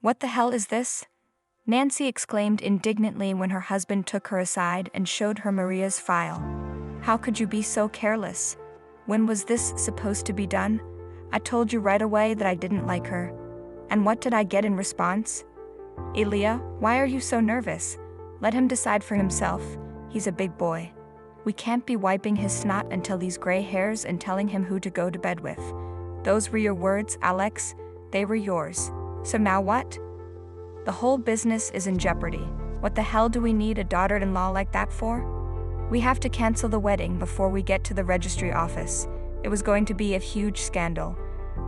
What the hell is this? Nancy exclaimed indignantly when her husband took her aside and showed her Maria's file. How could you be so careless? When was this supposed to be done? I told you right away that I didn't like her. And what did I get in response? Ilya, why are you so nervous? Let him decide for himself. He's a big boy. We can't be wiping his snot until these gray hairs and telling him who to go to bed with. Those were your words, Alex. They were yours. So now what? The whole business is in jeopardy. What the hell do we need a daughter-in-law like that for? We have to cancel the wedding before we get to the registry office. It was going to be a huge scandal.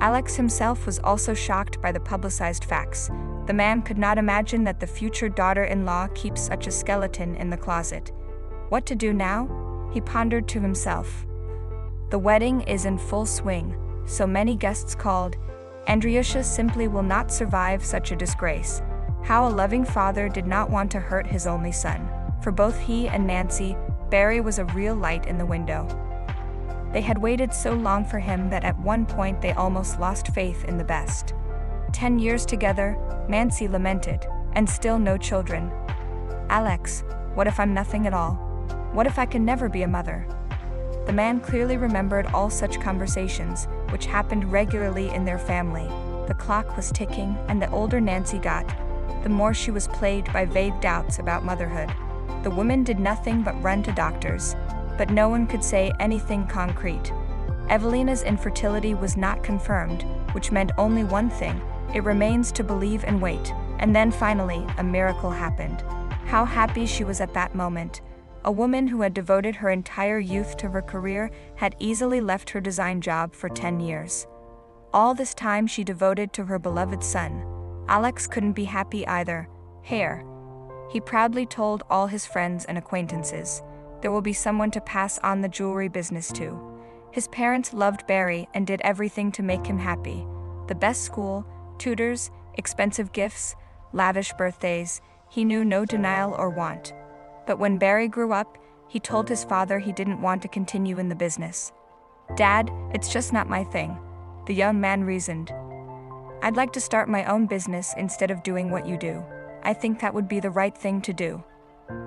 Alex himself was also shocked by the publicized facts. The man could not imagine that the future daughter-in-law keeps such a skeleton in the closet. What to do now? He pondered to himself. The wedding is in full swing. So many guests called. Andryusha simply will not survive such a disgrace. How a loving father did not want to hurt his only son. For both he and Nancy, Barry was a real light in the window. They had waited so long for him that at one point they almost lost faith in the best. 10 years together, Nancy lamented, and still no children. Alex, what if I'm nothing at all? What if I can never be a mother? The man clearly remembered all such conversations, which happened regularly in their family. The clock was ticking, and the older Nancy got, the more she was plagued by vague doubts about motherhood. The woman did nothing but run to doctors, but no one could say anything concrete. Evelina's infertility was not confirmed, which meant only one thing: it remains to believe and wait. And then finally, a miracle happened. How happy she was at that moment. A woman who had devoted her entire youth to her career had easily left her design job for 10 years. All this time she devoted to her beloved son. Alex couldn't be happy either. Hair. He proudly told all his friends and acquaintances. There will be someone to pass on the jewelry business to. His parents loved Barry and did everything to make him happy. The best school, tutors, expensive gifts, lavish birthdays. He knew no denial or want. But when Barry grew up, he told his father he didn't want to continue in the business. Dad, it's just not my thing, the young man reasoned. I'd like to start my own business instead of doing what you do. I think that would be the right thing to do.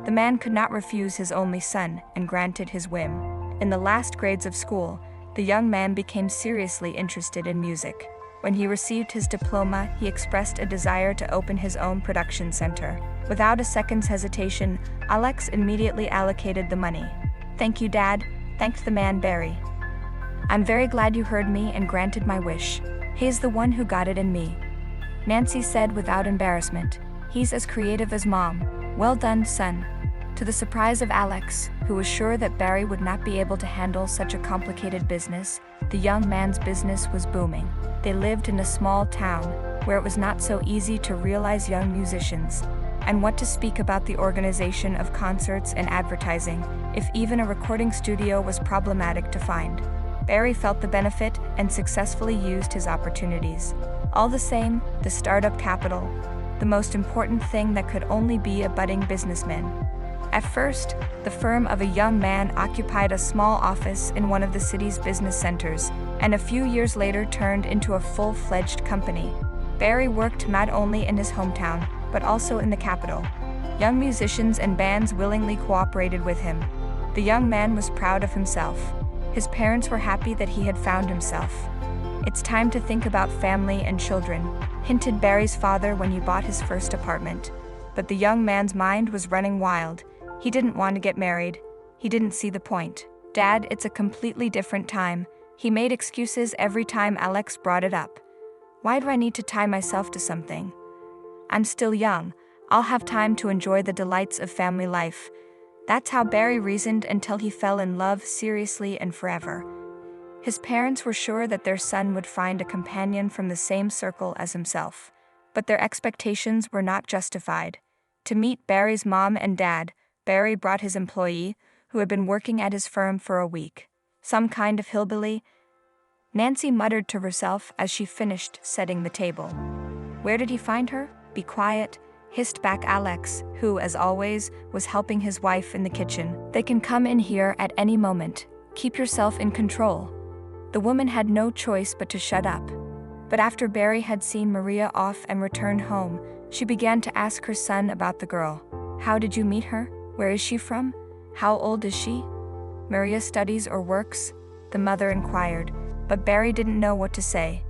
The man could not refuse his only son and granted his whim. In the last grades of school, the young man became seriously interested in music. When he received his diploma, he expressed a desire to open his own production center. Without a second's hesitation, Alex immediately allocated the money. Thank you, Dad, thanked the man Barry. I'm very glad you heard me and granted my wish. He's the one who got it in me, Nancy said without embarrassment. He's as creative as Mom. Well done, son. To the surprise of Alex, who was sure that Barry would not be able to handle such a complicated business, the young man's business was booming. They lived in a small town, where it was not so easy to realize young musicians. And what to speak about the organization of concerts and advertising, if even a recording studio was problematic to find. Barry felt the benefit and successfully used his opportunities. All the same, the startup capital, the most important thing that could only be a budding businessman. At first, the firm of a young man occupied a small office in one of the city's business centers, and a few years later turned into a full-fledged company. Barry worked not only in his hometown, but also in the capital. Young musicians and bands willingly cooperated with him. The young man was proud of himself. His parents were happy that he had found himself. It's time to think about family and children, hinted Barry's father when he bought his first apartment. But the young man's mind was running wild. He didn't want to get married. He didn't see the point. Dad, it's a completely different time. He made excuses every time Alex brought it up. Why do I need to tie myself to something? I'm still young. I'll have time to enjoy the delights of family life. That's how Barry reasoned until he fell in love seriously and forever. His parents were sure that their son would find a companion from the same circle as himself. But their expectations were not justified. To meet Barry's mom and dad, Barry brought his employee, who had been working at his firm for a week. Some kind of hillbilly? Nancy muttered to herself as she finished setting the table. Where did he find her? Be quiet, hissed back Alex, who, as always, was helping his wife in the kitchen. They can come in here at any moment. Keep yourself in control. The woman had no choice but to shut up. But after Barry had seen Maria off and returned home, she began to ask her son about the girl. How did you meet her? Where is she from? How old is she? Maria studies or works? The mother inquired, but Barry didn't know what to say.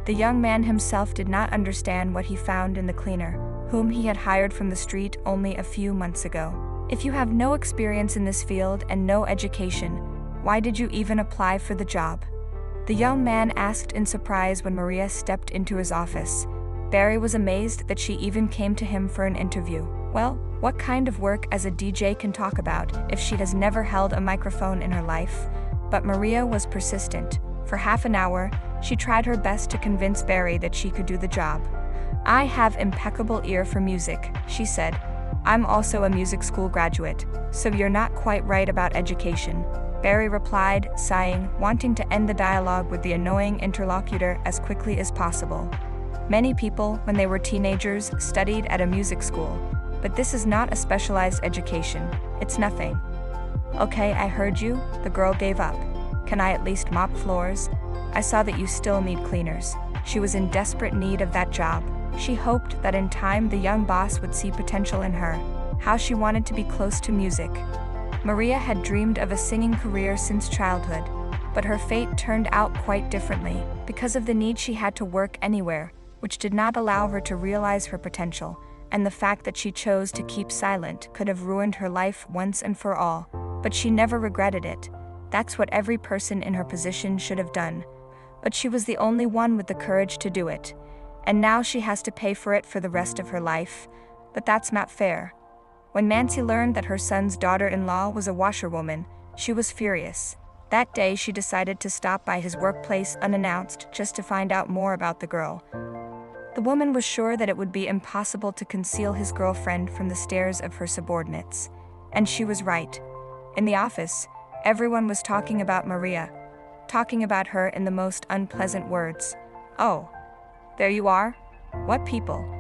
The young man himself did not understand what he found in the cleaner, whom he had hired from the street only a few months ago. If you have no experience in this field and no education, why did you even apply for the job? The young man asked in surprise when Maria stepped into his office. Barry was amazed that she even came to him for an interview. Well, what kind of work as a DJ can talk about if she has never held a microphone in her life? But Maria was persistent. For half an hour, she tried her best to convince Barry that she could do the job. I have impeccable ear for music, she said. I'm also a music school graduate, so you're not quite right about education. Barry replied, sighing, wanting to end the dialogue with the annoying interlocutor as quickly as possible. Many people, when they were teenagers, studied at a music school, but this is not a specialized education. It's nothing. Okay, I heard you, the girl gave up. Can I at least mop floors? I saw that you still need cleaners. She was in desperate need of that job. She hoped that in time the young boss would see potential in her. How she wanted to be close to music. Maria had dreamed of a singing career since childhood, but her fate turned out quite differently because of the need she had to work anywhere, which did not allow her to realize her potential, and the fact that she chose to keep silent could have ruined her life once and for all, but she never regretted it. That's what every person in her position should have done. But she was the only one with the courage to do it, and now she has to pay for it for the rest of her life. But that's not fair. When Nancy learned that her son's daughter-in-law was a washerwoman, she was furious. That day she decided to stop by his workplace unannounced just to find out more about the girl. The woman was sure that it would be impossible to conceal his girlfriend from the stares of her subordinates. And she was right. In the office, everyone was talking about Maria, talking about her in the most unpleasant words. Oh, there you are? What people?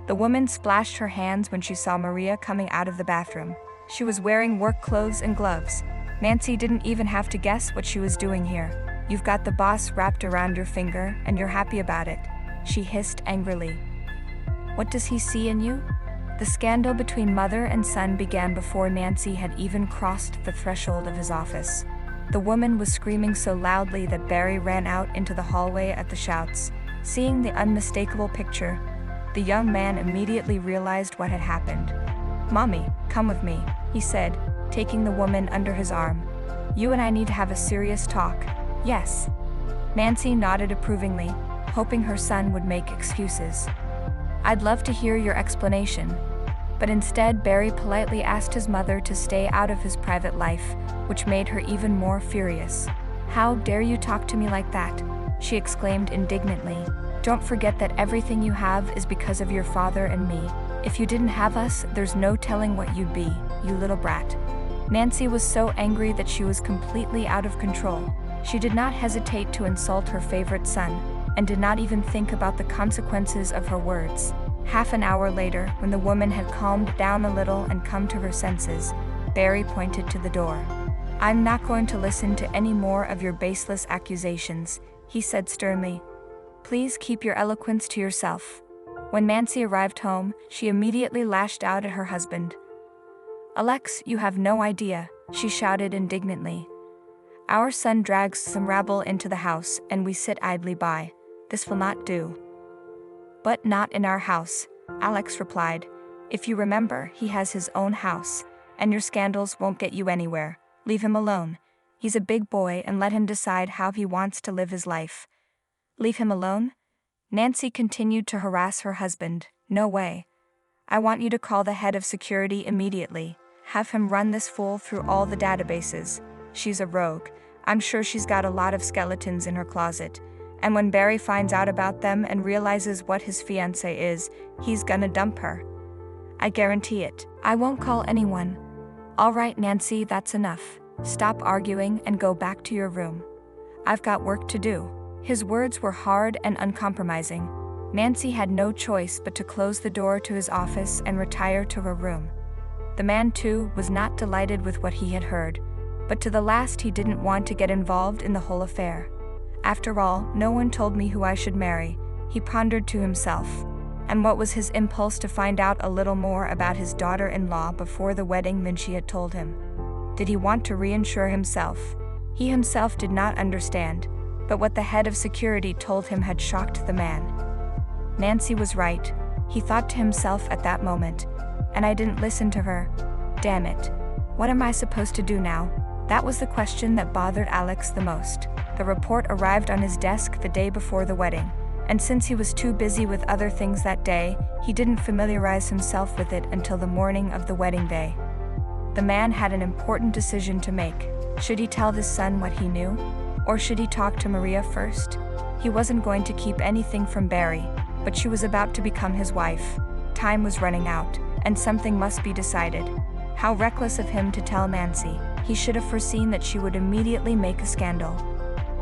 The woman splashed her hands when she saw Maria coming out of the bathroom. She was wearing work clothes and gloves. Nancy didn't even have to guess what she was doing here. You've got the boss wrapped around your finger and you're happy about it, she hissed angrily. What does he see in you? The scandal between mother and son began before Nancy had even crossed the threshold of his office. The woman was screaming so loudly that Barry ran out into the hallway at the shouts. Seeing the unmistakable picture, the young man immediately realized what had happened. Mommy, come with me, he said, taking the woman under his arm. You and I need to have a serious talk. Yes. Nancy nodded approvingly, hoping her son would make excuses. I'd love to hear your explanation. But instead, Barry politely asked his mother to stay out of his private life, which made her even more furious. How dare you talk to me like that? She exclaimed indignantly. Don't forget that everything you have is because of your father and me. If you didn't have us, there's no telling what you'd be, you little brat. Nancy was so angry that she was completely out of control. She did not hesitate to insult her favorite son, and did not even think about the consequences of her words. Half an hour later, when the woman had calmed down a little and come to her senses, Barry pointed to the door. I'm not going to listen to any more of your baseless accusations, he said sternly. Please keep your eloquence to yourself. When Nancy arrived home, she immediately lashed out at her husband. Alex, you have no idea, she shouted indignantly. Our son drags some rabble into the house and we sit idly by. This will not do. But not in our house, Alex replied. If you remember, he has his own house, and your scandals won't get you anywhere. Leave him alone. He's a big boy and let him decide how he wants to live his life. Leave him alone? Nancy continued to harass her husband. No way. I want you to call the head of security immediately. Have him run this fool through all the databases. She's a rogue. I'm sure she's got a lot of skeletons in her closet. And when Barry finds out about them and realizes what his fiancé is, he's gonna dump her. I guarantee it. I won't call anyone. All right, Nancy, that's enough. Stop arguing and go back to your room. I've got work to do. His words were hard and uncompromising. Nancy had no choice but to close the door to his office and retire to her room. The man, too, was not delighted with what he had heard, but to the last he didn't want to get involved in the whole affair. After all, no one told me who I should marry, he pondered to himself. And what was his impulse to find out a little more about his daughter-in-law before the wedding than she had told him? Did he want to reassure himself? He himself did not understand, but what the head of security told him had shocked the man. Nancy was right, he thought to himself at that moment. And I didn't listen to her. Damn it. What am I supposed to do now? That was the question that bothered Alex the most. The report arrived on his desk the day before the wedding, and since he was too busy with other things that day, he didn't familiarize himself with it until the morning of the wedding day. The man had an important decision to make. Should he tell his son what he knew? Or should he talk to Maria first? He wasn't going to keep anything from Barry, but she was about to become his wife. Time was running out, and something must be decided. How reckless of him to tell Nancy. He should have foreseen that she would immediately make a scandal.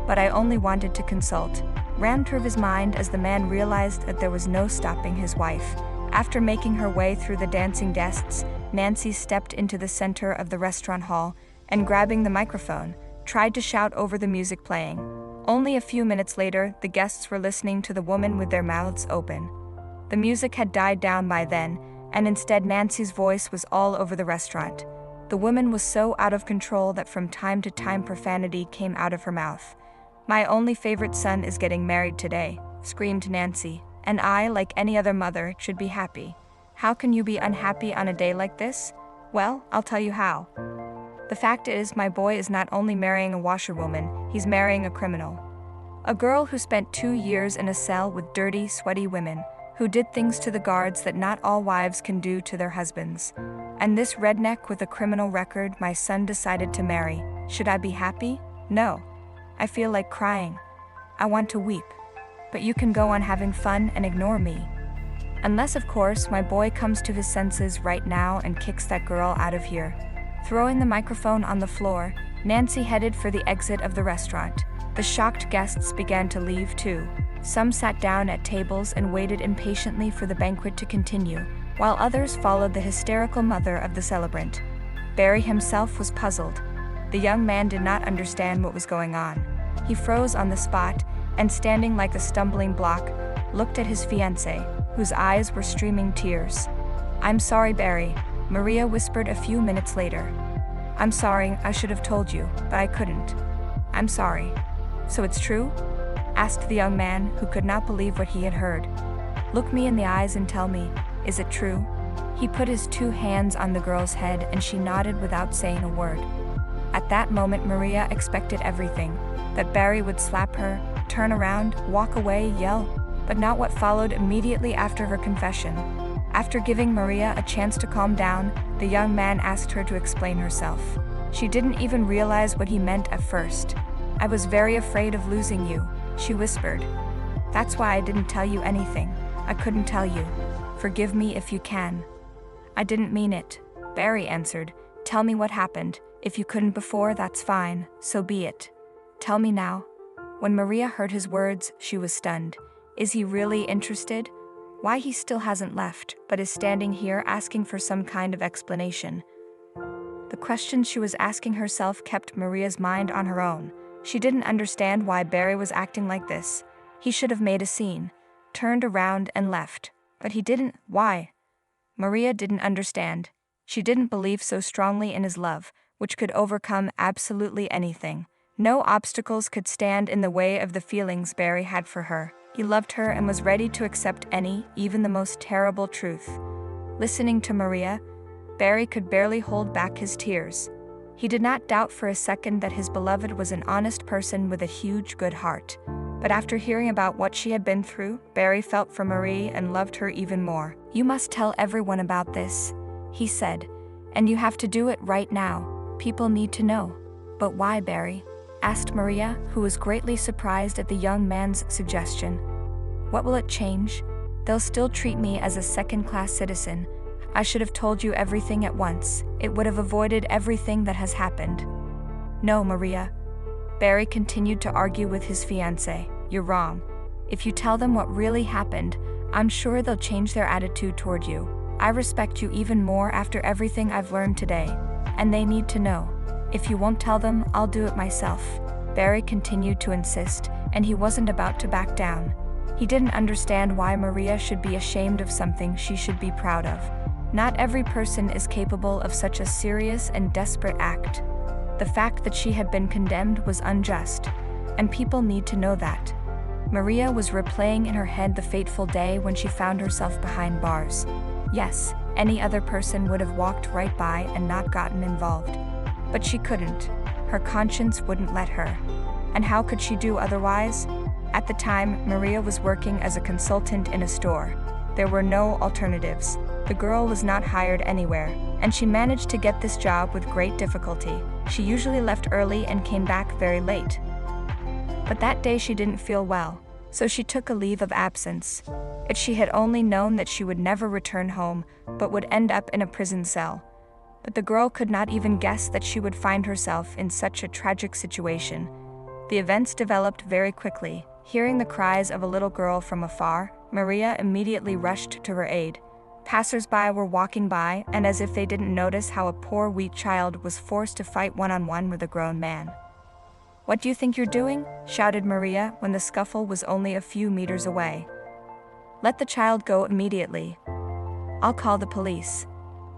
But I only wanted to consult, ran through his mind as the man realized that there was no stopping his wife. After making her way through the dancing guests, Nancy stepped into the center of the restaurant hall and, grabbing the microphone, tried to shout over the music playing. Only a few minutes later, the guests were listening to the woman with their mouths open. The music had died down by then, and instead Nancy's voice was all over the restaurant. The woman was so out of control that from time to time profanity came out of her mouth. "My only favorite son is getting married today," screamed Nancy, "and I, like any other mother, should be happy. How can you be unhappy on a day like this? Well, I'll tell you how. The fact is, my boy is not only marrying a washerwoman, he's marrying a criminal. A girl who spent 2 years in a cell with dirty, sweaty women, who did things to the guards that not all wives can do to their husbands. And this redneck with a criminal record my son decided to marry. Should I be happy? No. I feel like crying. I want to weep. But you can go on having fun and ignore me. Unless, of course, my boy comes to his senses right now and kicks that girl out of here." Throwing the microphone on the floor, Nancy headed for the exit of the restaurant. The shocked guests began to leave too. Some sat down at tables and waited impatiently for the banquet to continue, while others followed the hysterical mother of the celebrant. Barry himself was puzzled. The young man did not understand what was going on. He froze on the spot, and standing like a stumbling block, looked at his fiancée, whose eyes were streaming tears. "I'm sorry, Barry," Maria whispered a few minutes later. "I'm sorry, I should have told you, but I couldn't. I'm sorry." "So it's true?" asked the young man, who could not believe what he had heard. "Look me in the eyes and tell me, is it true?" He put his 2 hands on the girl's head and she nodded without saying a word. At that moment Maria expected everything, that Barry would slap her, turn around, walk away, yell, but not what followed immediately after her confession. After giving Maria a chance to calm down, the young man asked her to explain herself. She didn't even realize what he meant at first. "I was very afraid of losing you," she whispered. "That's why I didn't tell you anything. I couldn't tell you. Forgive me if you can." "I didn't mean it," Barry answered. "Tell me what happened. If you couldn't before, that's fine, so be it. Tell me now." When Maria heard his words, she was stunned. Is he really interested? Why he still hasn't left, but is standing here asking for some kind of explanation? The questions she was asking herself kept Maria's mind on her own. She didn't understand why Barry was acting like this. He should have made a scene, turned around and left. But he didn't. Why? Maria didn't understand. She didn't believe so strongly in his love, which could overcome absolutely anything. No obstacles could stand in the way of the feelings Barry had for her. He loved her and was ready to accept any, even the most terrible truth. Listening to Maria, Barry could barely hold back his tears. He did not doubt for a second that his beloved was an honest person with a huge good heart. But after hearing about what she had been through, Barry felt for Marie and loved her even more. "You must tell everyone about this," he said. "And you have to do it right now. People need to know." "But why, Barry?" asked Maria, who was greatly surprised at the young man's suggestion. "What will it change? They'll still treat me as a second-class citizen. I should have told you everything at once. It would have avoided everything that has happened." "No, Maria." Barry continued to argue with his fiancée. "You're wrong. If you tell them what really happened, I'm sure they'll change their attitude toward you. I respect you even more after everything I've learned today, and they need to know. If you won't tell them, I'll do it myself." Barry continued to insist, and he wasn't about to back down. He didn't understand why Maria should be ashamed of something she should be proud of. Not every person is capable of such a serious and desperate act. The fact that she had been condemned was unjust, and people need to know that. Maria was replaying in her head the fateful day when she found herself behind bars. Yes, any other person would have walked right by and not gotten involved. But she couldn't. Her conscience wouldn't let her. And how could she do otherwise? At the time, Maria was working as a consultant in a store. There were no alternatives. The girl was not hired anywhere, and she managed to get this job with great difficulty. She usually left early and came back very late. But that day she didn't feel well, so she took a leave of absence. If she had only known that she would never return home, but would end up in a prison cell. But the girl could not even guess that she would find herself in such a tragic situation. The events developed very quickly. Hearing the cries of a little girl from afar, Maria immediately rushed to her aid. Passers-by were walking by, and as if they didn't notice how a poor weak child was forced to fight one-on-one with a grown man. "What do you think you're doing?" shouted Maria when the scuffle was only a few meters away. "Let the child go immediately. I'll call the police."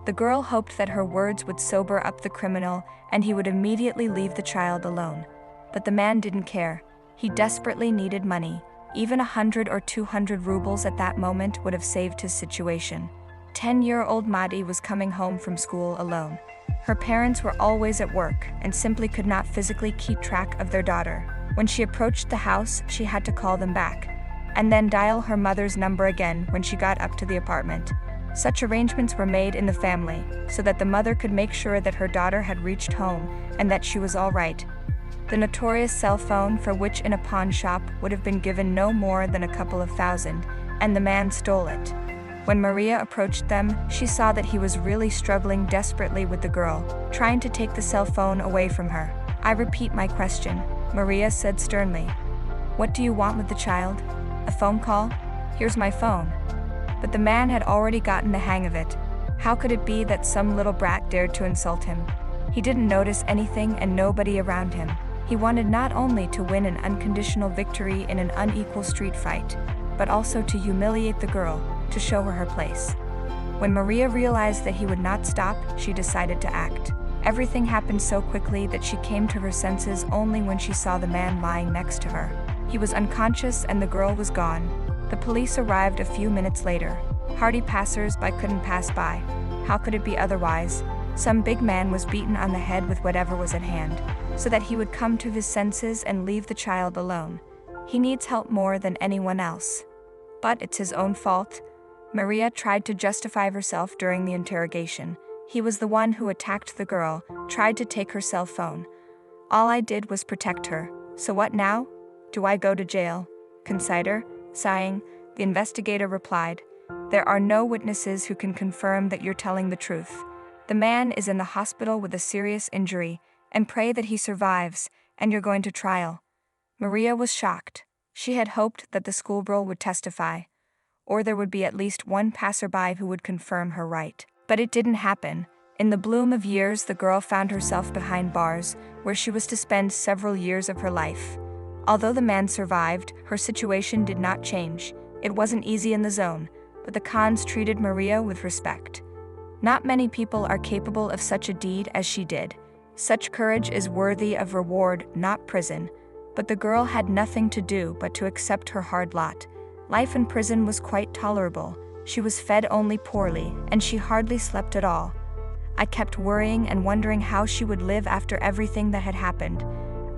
The girl hoped that her words would sober up the criminal and he would immediately leave the child alone. But the man didn't care. He desperately needed money. Even 100 or 200 rubles at that moment would have saved his situation. 10-year-old Madi was coming home from school alone. Her parents were always at work and simply could not physically keep track of their daughter. When she approached the house, she had to call them back, and then dial her mother's number again when she got up to the apartment. Such arrangements were made in the family so that the mother could make sure that her daughter had reached home and that she was all right. The notorious cell phone, for which in a pawn shop would have been given no more than a couple of thousand, and the man stole it. When Maria approached them, she saw that he was really struggling desperately with the girl, trying to take the cell phone away from her. "I repeat my question," Maria said sternly. "What do you want with the child? A phone call? Here's my phone." But the man had already gotten the hang of it. How could it be that some little brat dared to insult him? He didn't notice anything and nobody around him. He wanted not only to win an unconditional victory in an unequal street fight, but also to humiliate the girl, to show her place. When Maria realized that he would not stop, she decided to act. Everything happened so quickly that she came to her senses only when she saw the man lying next to her. He was unconscious and the girl was gone. The police arrived a few minutes later. Hardy passers-by couldn't pass by. How could it be otherwise? Some big man was beaten on the head with whatever was at hand, so that he would come to his senses and leave the child alone. He needs help more than anyone else. But it's his own fault. Maria tried to justify herself during the interrogation. He was the one who attacked the girl, tried to take her cell phone. All I did was protect her. So what now? Do I go to jail? Consider, sighing, the investigator replied, "There are no witnesses who can confirm that you're telling the truth. The man is in the hospital with a serious injury, and pray that he survives, and you're going to trial." Maria was shocked. She had hoped that the schoolgirl would testify, or there would be at least one passerby who would confirm her right. But it didn't happen. In the bloom of years, the girl found herself behind bars, where she was to spend several years of her life. Although the man survived, her situation did not change. It wasn't easy in the zone, but the Khans treated Maria with respect. Not many people are capable of such a deed as she did. Such courage is worthy of reward, not prison. But the girl had nothing to do but to accept her hard lot. Life in prison was quite tolerable. She was fed only poorly, and she hardly slept at all. I kept worrying and wondering how she would live after everything that had happened.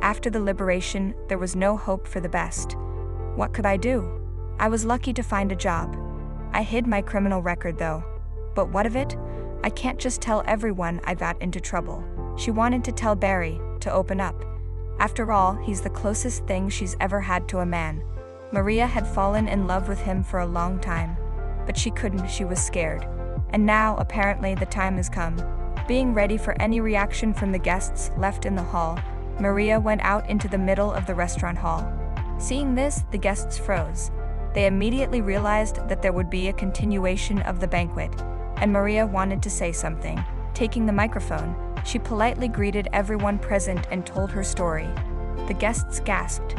After the liberation, there was no hope for the best. What could I do? I was lucky to find a job. I hid my criminal record though. But what of it? I can't just tell everyone I got into trouble. She wanted to tell Barry, to open up. After all, he's the closest thing she's ever had to a man. Maria had fallen in love with him for a long time. But she couldn't, she was scared. And now, apparently, the time has come. Being ready for any reaction from the guests left in the hall, Maria went out into the middle of the restaurant hall. Seeing this, the guests froze. They immediately realized that there would be a continuation of the banquet, and Maria wanted to say something. Taking the microphone, she politely greeted everyone present and told her story. The guests gasped.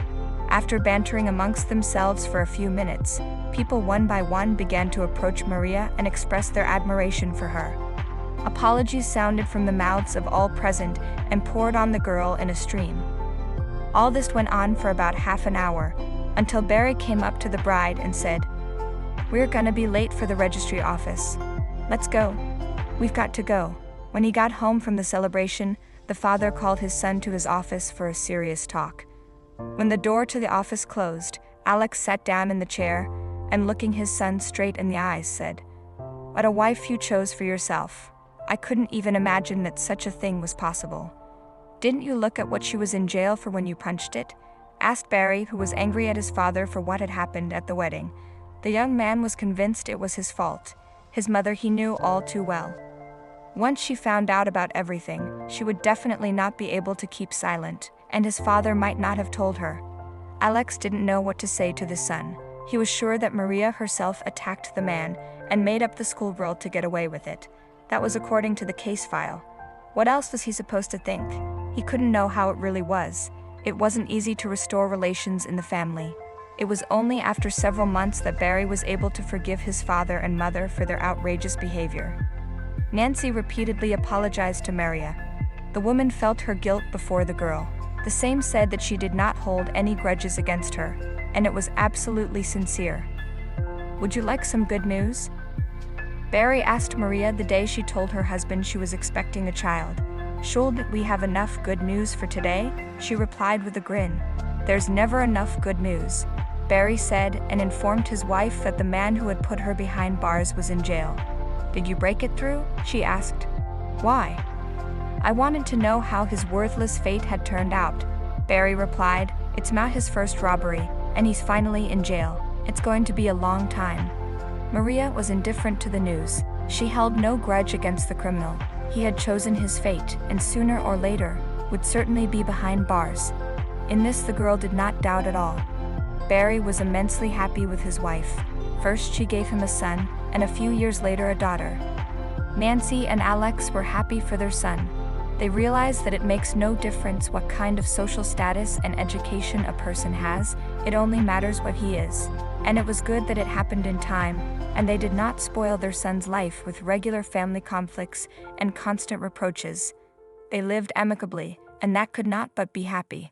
After bantering amongst themselves for a few minutes, people one by one began to approach Maria and express their admiration for her. Apologies sounded from the mouths of all present and poured on the girl in a stream. All this went on for about half an hour, until Barry came up to the bride and said, "We're gonna be late for the registry office. Let's go. We've got to go." When he got home from the celebration, the father called his son to his office for a serious talk. When the door to the office closed, Alex sat down in the chair and, looking his son straight in the eyes, said, "What a wife you chose for yourself. I couldn't even imagine that such a thing was possible." "Didn't you look at what she was in jail for when you punched it?" asked Barry, who was angry at his father for what had happened at the wedding. The young man was convinced it was his fault. His mother he knew all too well. Once she found out about everything, she would definitely not be able to keep silent, and his father might not have told her. Alex didn't know what to say to the son. He was sure that Maria herself attacked the man and made up the schoolgirl to get away with it. That was according to the case file. What else was he supposed to think? He couldn't know how it really was. It wasn't easy to restore relations in the family. It was only after several months that Barry was able to forgive his father and mother for their outrageous behavior. Nancy repeatedly apologized to Maria. The woman felt her guilt before the girl. The same said that she did not hold any grudges against her, and it was absolutely sincere. "Would you like some good news?" Barry asked Maria the day she told her husband she was expecting a child. "Should we have enough good news for today?" she replied with a grin. "There's never enough good news," Barry said, and informed his wife that the man who had put her behind bars was in jail. "Did you break it through?" she asked. "Why?" "I wanted to know how his worthless fate had turned out," Barry replied. "It's not his first robbery, and he's finally in jail. It's going to be a long time." Maria was indifferent to the news. She held no grudge against the criminal. He had chosen his fate, and sooner or later, would certainly be behind bars. In this the girl did not doubt at all. Barry was immensely happy with his wife. First she gave him a son, and a few years later a daughter. Nancy and Alex were happy for their son. They realized that it makes no difference what kind of social status and education a person has, it only matters what he is. And it was good that it happened in time, and they did not spoil their son's life with regular family conflicts and constant reproaches. They lived amicably, and that could not but be happy.